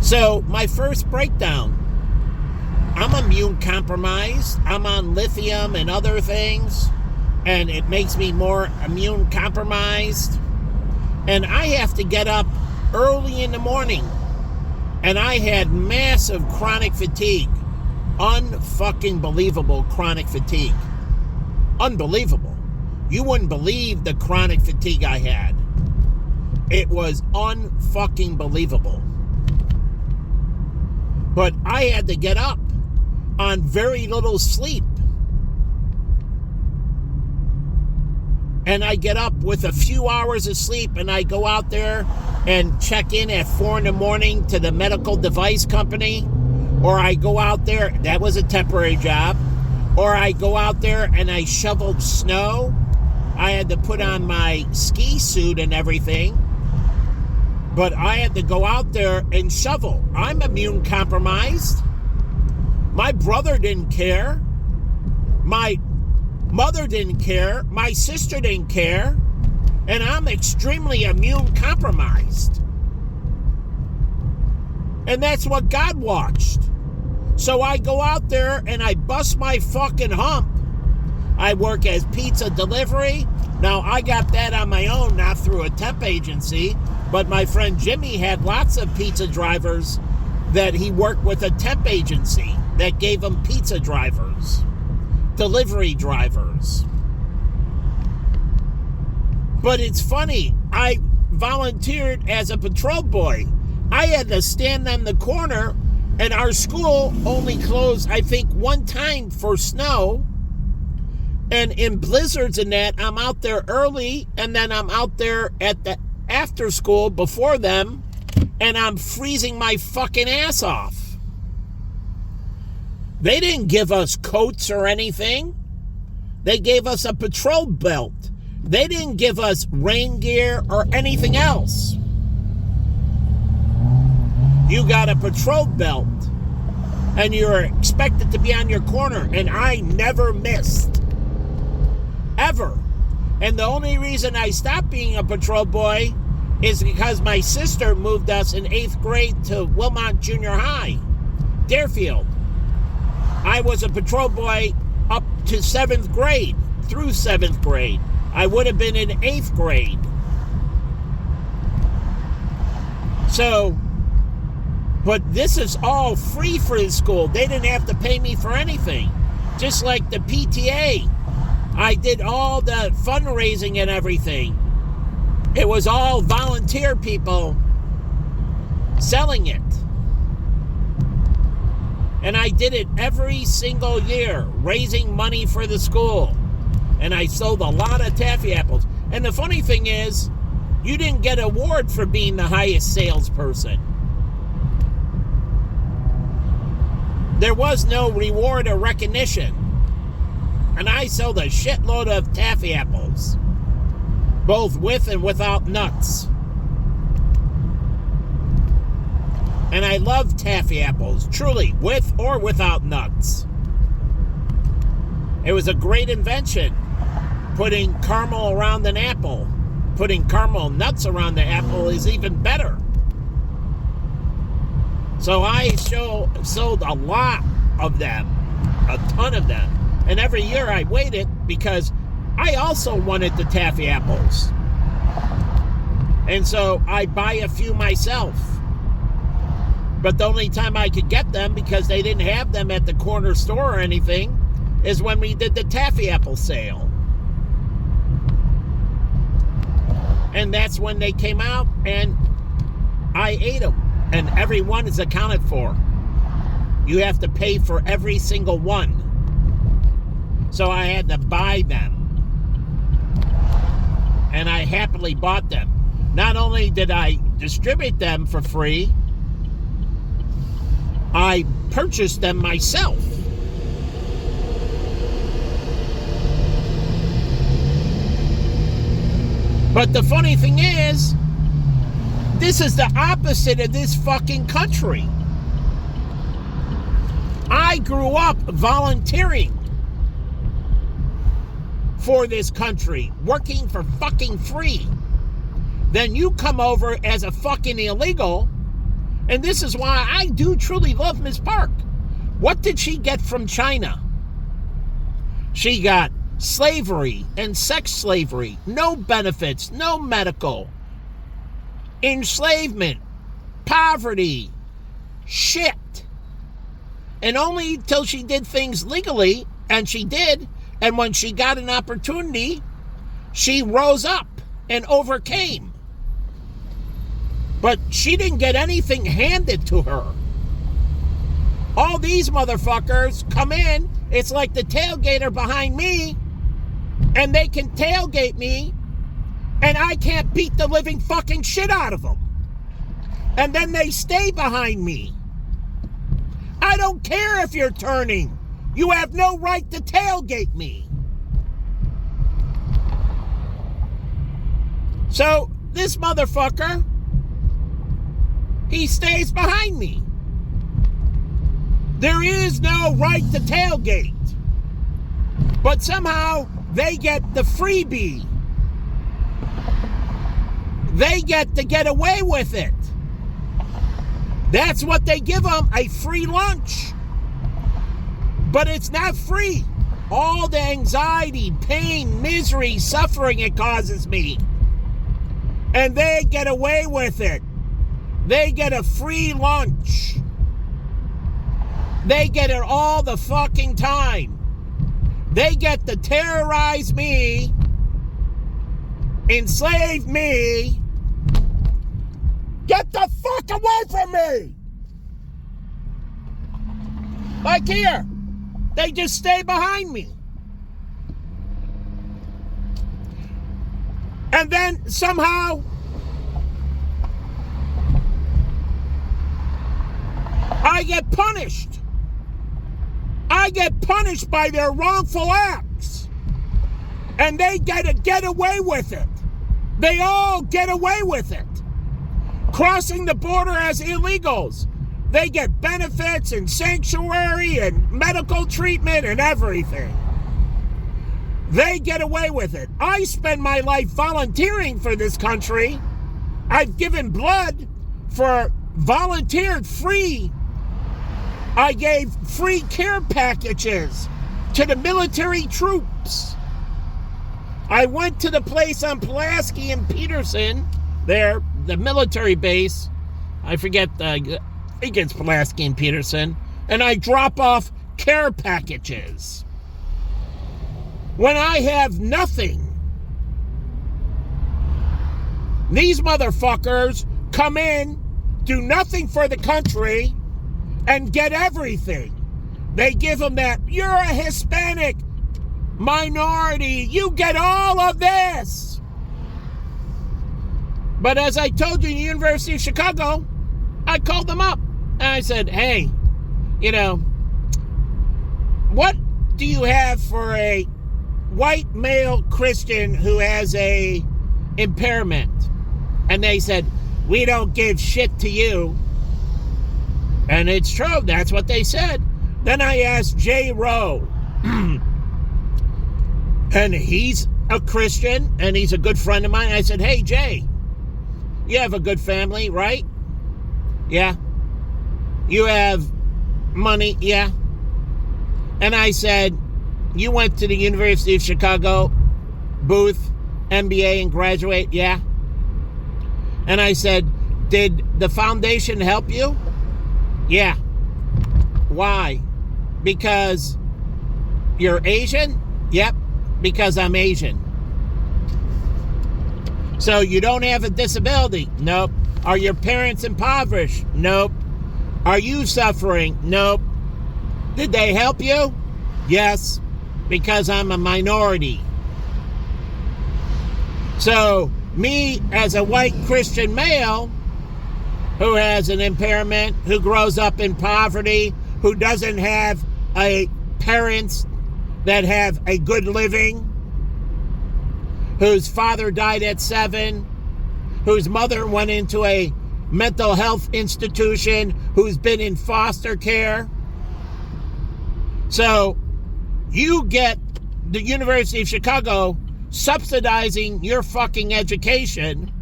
So my first breakdown, I'm immune compromised. I'm on lithium and other things, and it makes me more immune compromised. And I have to get up early in the morning, and I had massive chronic fatigue. Unfucking believable chronic fatigue. Unbelievable. You wouldn't believe the chronic fatigue I had. It was unfucking believable. But I had to get up on very little sleep. And I get up with a few hours of sleep, and I go out there and check in at 4 in the morning to the medical device company. Or I go out there, that was a temporary job. Or I go out there and I shoveled snow. I had to put on my ski suit and everything. But I had to go out there and shovel. I'm immune compromised. My brother didn't care. My mother didn't care. My sister didn't care. And I'm extremely immune compromised. And that's what God watched. So I go out there and I bust my fucking hump. I work as pizza delivery. Now, I got that on my own, not through a temp agency. But my friend Jimmy had lots of pizza drivers that he worked with a temp agency that gave him pizza drivers, delivery drivers. But it's funny, I volunteered as a patrol boy. I had to stand on the corner, and our school only closed, I think, one time for snow. And in blizzards and that, I'm out there early, and then I'm out there at the after school before them, and I'm freezing my fucking ass off. They didn't give us coats or anything. They gave us a patrol belt. They didn't give us rain gear or anything else. You got a patrol belt, and you're expected to be on your corner, and I never missed. Ever. And the only reason I stopped being a patrol boy is because my sister moved us in 8th grade to Wilmont Junior High, Deerfield. I was a patrol boy up to 7th grade, through 7th grade. I would have been in 8th grade. So, but this is all free for the school. They didn't have to pay me for anything. Just like the PTA. I did all the fundraising and everything. It was all volunteer people selling it. And I did it every single year, raising money for the school. And I sold a lot of taffy apples. And the funny thing is, you didn't get an award for being the highest salesperson. There was no reward or recognition. And I sold a shitload of taffy apples, both with and without nuts. And I love taffy apples, truly, with or without nuts. It was a great invention, putting caramel around an apple. Putting caramel nuts around the apple is even better. So I sold a lot of them, a ton of them. And every year I waited because I also wanted the taffy apples. And so I buy a few myself. But the only time I could get them, because they didn't have them at the corner store or anything, is when we did the taffy apple sale. And that's when they came out, and I ate them. And every one is accounted for. You have to pay for every single one. So I had to buy them. And I happily bought them. Not only did I distribute them for free, I purchased them myself. But the funny thing is, this is the opposite of this fucking country. I grew up volunteering for this country, working for fucking free. Then you come over as a fucking illegal And this is why I do truly love Ms. Park. What did she get from China? She got slavery and sex slavery, no benefits, no medical, enslavement, poverty, shit. And only till she did things legally, and she did, and when she got an opportunity, she rose up and overcame. But she didn't get anything handed to her. All these motherfuckers come in, it's like the tailgater behind me, and they can tailgate me, and I can't beat the living fucking shit out of them. And then they stay behind me. I don't care if you're turning. You have no right to tailgate me. So, this motherfucker, he stays behind me. There is no right to tailgate. But somehow, they get the freebie. They get to get away with it. That's what they give them, a free lunch. But it's not free. All the anxiety, pain, misery, suffering it causes me. And they get away with it. They get a free lunch. They get it all the fucking time. They get to terrorize me, enslave me. Get the fuck away from me! Like here, they just stay behind me. And then somehow, I get punished. I get punished by their wrongful acts. And they get away with it. They all get away with it. Crossing the border as illegals. They get benefits and sanctuary and medical treatment and everything. They get away with it. I spend my life volunteering for this country. I've given blood for volunteered free. I gave free care packages to the military troops. I went to the place on Pulaski and Peterson, there, the military base. I forget, I think it's Pulaski and Peterson. And I drop off care packages. When I have nothing, these motherfuckers come in, do nothing for the country, and get everything. They give them that, you're a Hispanic minority, you get all of this. But as I told you, the University of Chicago, I called them up and I said, hey, you know, what do you have for a white male Christian who has a impairment? And they said, we don't give shit to you. And it's true, that's what they said. Then I asked Jay Rowe, and he's a Christian, and he's a good friend of mine. I said, hey, Jay, you have a good family, right? Yeah. You have money? Yeah. And I said, you went to the University of Chicago, Booth, MBA, and graduate? Yeah. And I said, did the foundation help you? Yeah. Why? Because you're Asian? Yep. Because I'm Asian. So you don't have a disability? Nope. Are your parents impoverished? Nope. Are you suffering? Nope. Did they help you? Yes. Because I'm a minority. So me as a white Christian male who has an impairment, who grows up in poverty, who doesn't have parents that have a good living, whose father died at 7, whose mother went into a mental health institution, who's been in foster care. So you get the University of Chicago subsidizing your fucking education,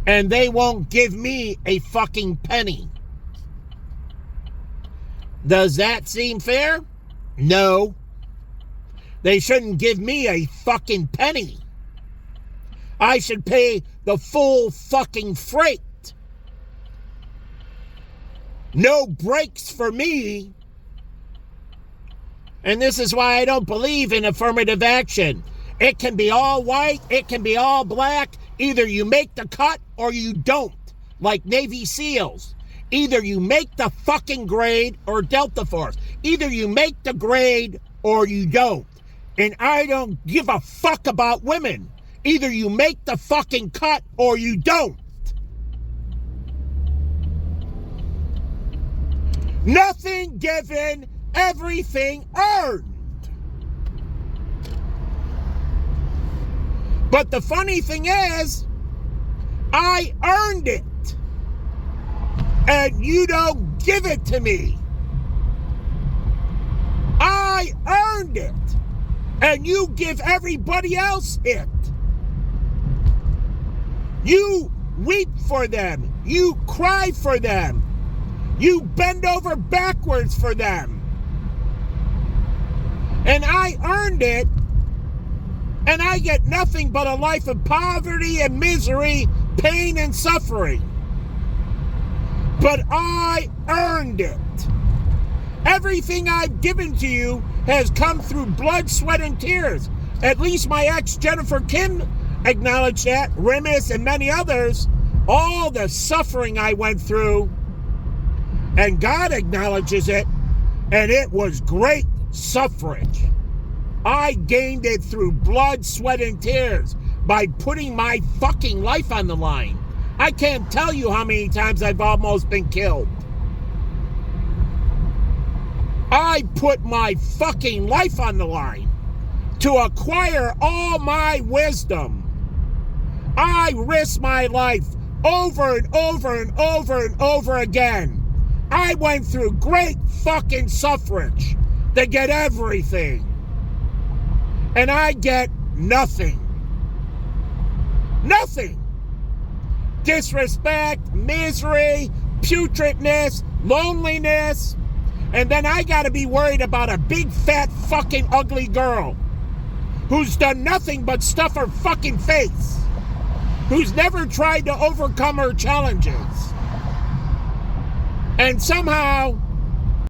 and they won't give me a fucking penny. Does that seem fair? No. They shouldn't give me a fucking penny. I should pay the full fucking freight. No breaks for me. And this is why I don't believe in affirmative action. It can be all white, it can be all black. Either you make the cut or you don't. Like Navy SEALs. Either you make the fucking grade or Delta Force. Either you make the grade or you don't. And I don't give a fuck about women. Either you make the fucking cut or you don't. Nothing given, everything earned. But the funny thing is, I earned it. And you don't give it to me. I earned it. And you give everybody else it. You weep for them. You cry for them. You bend over backwards for them. And I earned it. And I get nothing but a life of poverty and misery, pain and suffering. But I earned it. Everything I've given to you has come through blood, sweat, and tears. At least my ex, Jennifer Kim, acknowledged that. Remus and many others. All the suffering I went through. And God acknowledges it. And it was great suffrage. I gained it through blood, sweat, and tears by putting my fucking life on the line. I can't tell you how many times I've almost been killed. I put my fucking life on the line to acquire all my wisdom. I risked my life over and over and over and over again. I went through great fucking suffrage to get everything. And I get nothing. Nothing. Disrespect, misery, putridness, loneliness. And then I gotta be worried about a big, fat, fucking ugly girl who's done nothing but stuff her fucking face, who's never tried to overcome her challenges. And somehow